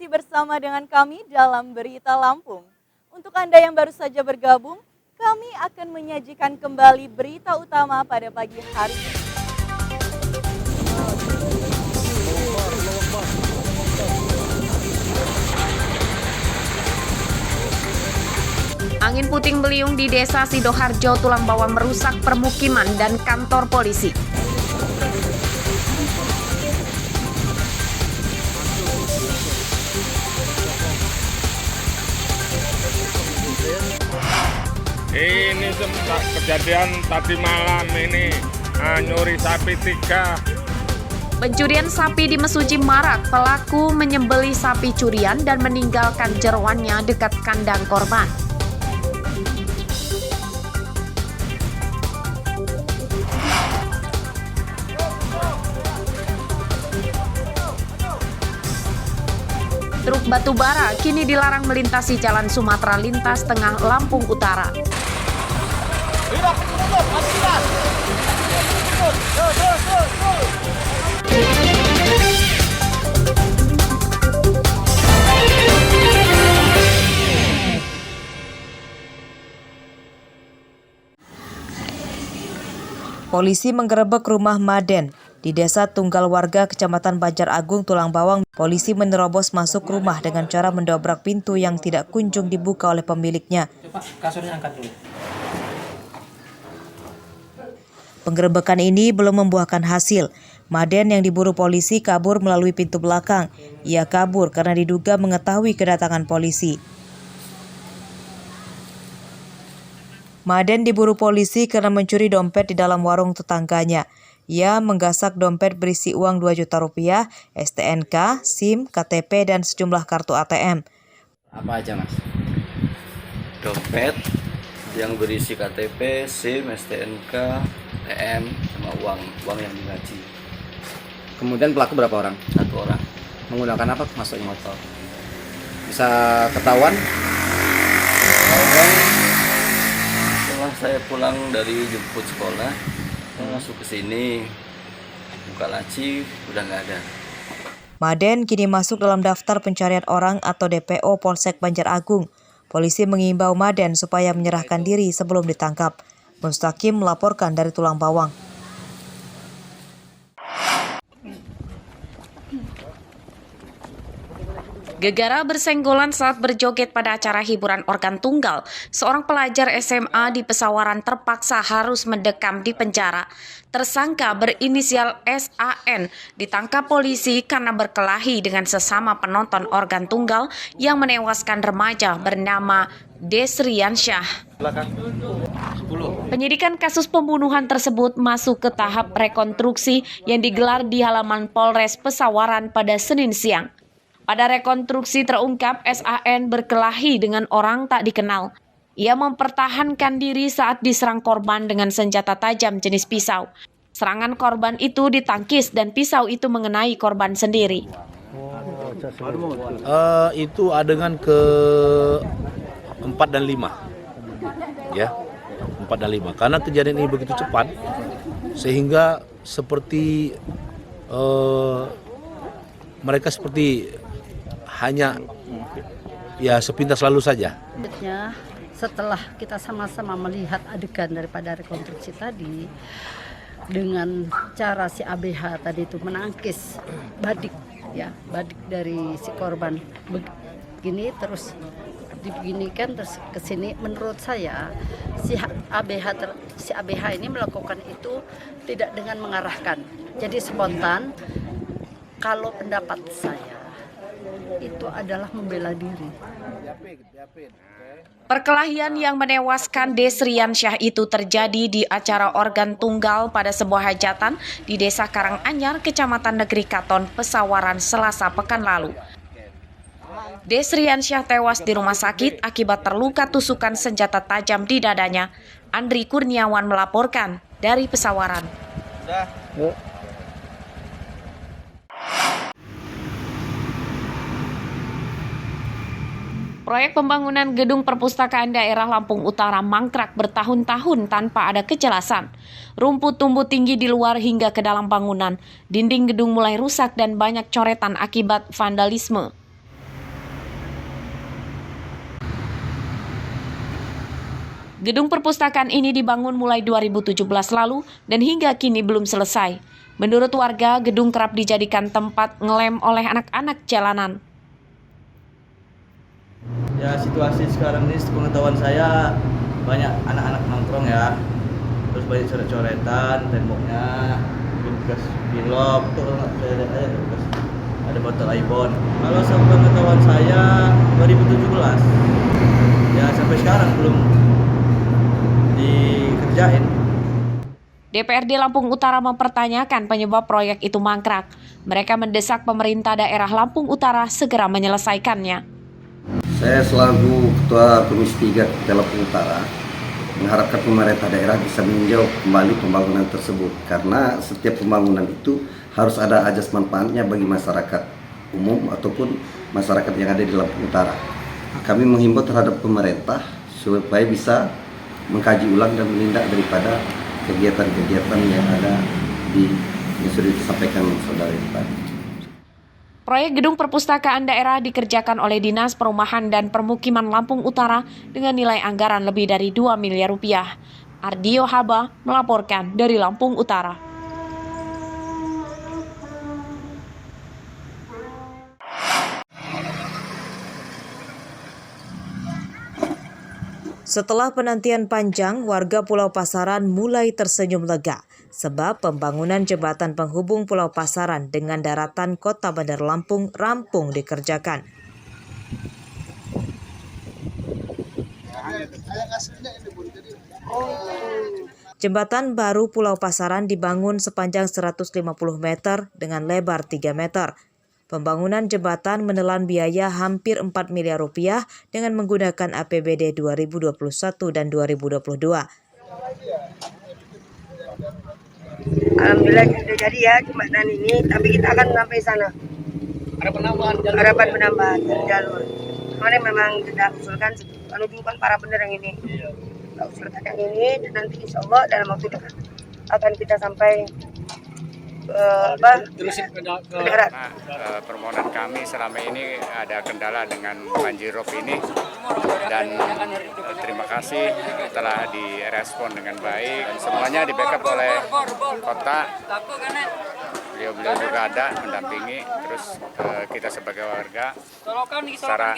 masih bersama dengan kami dalam Berita Lampung. Untuk Anda yang baru saja bergabung, kami akan menyajikan kembali berita utama pada pagi hari ini. Angin puting beliung di Desa Sidoharjo, Tulang Bawang merusak permukiman dan kantor polisi. Ini kejadian tadi malam ini, nyuri sapi 3. Pencurian sapi di Mesuji marak, pelaku menyembelih sapi curian dan meninggalkan jeroannya dekat kandang korban. Truk batu bara kini dilarang melintasi Jalan Sumatera Lintas Tengah Lampung Utara. Polisi menggerebek rumah Maden di Desa Tunggal Warga, Kecamatan Banjar Agung, Tulang Bawang. Polisi menerobos masuk rumah dengan cara mendobrak pintu yang tidak kunjung dibuka oleh pemiliknya. Kasurnya angkat dulu. Penggerebekan ini belum membuahkan hasil. Maden yang diburu polisi kabur melalui pintu belakang. Ia kabur karena diduga mengetahui kedatangan polisi. Maden diburu polisi karena mencuri dompet di dalam warung tetangganya. Ia menggasak dompet berisi uang 2 juta rupiah, STNK, SIM, KTP, dan sejumlah kartu ATM. Apa aja, Mas? Dompet yang berisi KTP, SIM, STNK, ATM, sama uang yang digaji. Kemudian pelaku berapa orang? 1 orang. Menggunakan apa masuknya? Motor. Bisa ketahuan? Setelah saya pulang dari jemput sekolah, saya masuk ke sini, buka laci, udah nggak ada. Maden kini masuk dalam daftar pencarian orang atau DPO Polsek Banjar Agung. Polisi mengimbau Maden supaya menyerahkan diri sebelum ditangkap. Mustaqim melaporkan dari Tulang Bawang. Gegara bersenggolan saat berjoget pada acara hiburan organ tunggal. Seorang pelajar SMA di Pesawaran terpaksa harus mendekam di penjara. Tersangka berinisial SAN ditangkap polisi karena berkelahi dengan sesama penonton organ tunggal yang menewaskan remaja bernama Desriansyah. Penyidikan kasus pembunuhan tersebut masuk ke tahap rekonstruksi yang digelar di halaman Polres Pesawaran pada Senin siang. Pada rekonstruksi terungkap SAN berkelahi dengan orang tak dikenal. Ia mempertahankan diri saat diserang korban dengan senjata tajam jenis pisau. Serangan korban itu ditangkis dan pisau itu mengenai korban sendiri. Itu adegan ke 4 dan 5. Ya, 4 dan 5. Karena kejadian ini begitu cepat sehingga seperti mereka seperti hanya ya sepintas lalu saja. Setelah kita sama-sama melihat adegan daripada rekonstruksi tadi, dengan cara si ABH tadi itu menangkis badik dari si korban begini terus dibeginikan terus ke sini, menurut saya si ABH ini melakukan itu tidak dengan mengarahkan, jadi spontan. Kalau pendapat saya itu adalah membela diri. Perkelahian yang menewaskan Desriansyah itu terjadi di acara organ tunggal pada sebuah hajatan di Desa Karanganyar, Kecamatan Negeri Katon, Pesawaran, Selasa pekan lalu. Desriansyah tewas di rumah sakit akibat terluka tusukan senjata tajam di dadanya. Andri Kurniawan melaporkan dari Pesawaran. Proyek pembangunan gedung perpustakaan daerah Lampung Utara mangkrak bertahun-tahun tanpa ada kejelasan. Rumput tumbuh tinggi di luar hingga ke dalam bangunan. Dinding gedung mulai rusak dan banyak coretan akibat vandalisme. Gedung perpustakaan ini dibangun mulai 2017 lalu dan hingga kini belum selesai. Menurut warga, gedung kerap dijadikan tempat ngelem oleh anak-anak jalanan. Ya, situasi sekarang ini sepengetahuan saya banyak anak-anak nongkrong ya. Terus banyak coret-coretan, temboknya bekas pilok, tuh saya lihat aja bekas ada botol Ibon. Kalau sepengetahuan saya 2017. Ya sampai sekarang belum dikerjain. DPRD Lampung Utara mempertanyakan penyebab proyek itu mangkrak. Mereka mendesak pemerintah daerah Lampung Utara segera menyelesaikannya. Saya selaku Ketua Komisi 3 Lampung Utara mengharapkan pemerintah daerah bisa meninjau kembali pembangunan tersebut, karena setiap pembangunan itu harus ada ajas manfaatnya bagi masyarakat umum ataupun masyarakat yang ada di Lampung Utara. Kami menghimbau terhadap pemerintah supaya bisa mengkaji ulang dan menindak daripada kegiatan-kegiatan yang ada yang sudah disampaikan saudara tadi. Proyek gedung perpustakaan daerah dikerjakan oleh Dinas Perumahan dan Permukiman Lampung Utara dengan nilai anggaran lebih dari 2 miliar rupiah. Ardio Haba melaporkan dari Lampung Utara. Setelah penantian panjang, warga Pulau Pasaran mulai tersenyum lega sebab pembangunan jembatan penghubung Pulau Pasaran dengan daratan Kota Bandar Lampung rampung dikerjakan. Jembatan baru Pulau Pasaran dibangun sepanjang 150 meter dengan lebar 3 meter. Pembangunan jembatan menelan biaya hampir 4 miliar rupiah dengan menggunakan APBD 2021 dan 2022. Alhamdulillah sudah jadi ya jembatan ini, tapi kita akan sampai sana. Harapan penambahan jalur. Kemarin memang kita usulkan, kalau dulu kan para bener yang ini. Kita usulkan yang ini, dan nanti insya Allah dalam waktu dekat akan kita sampai darat. Permohonan kami selama ini ada kendala dengan banjirop ini, dan terima kasih telah direspon dengan baik dan semuanya di backup oleh kota. Beliau juga ada mendampingi, terus kita sebagai warga secara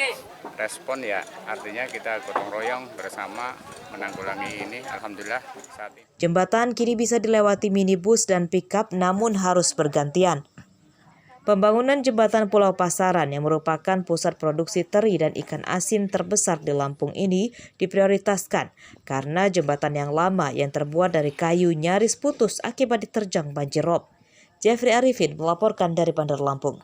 respon ya, artinya kita gotong royong bersama menanggulangi ini. Alhamdulillah saat ini. Jembatan kini bisa dilewati minibus dan pickup namun harus bergantian. Pembangunan jembatan Pulau Pasaran yang merupakan pusat produksi teri dan ikan asin terbesar di Lampung ini diprioritaskan karena jembatan yang lama yang terbuat dari kayu nyaris putus akibat diterjang banjir rob. Jeffrey Arifin melaporkan dari Bandar Lampung.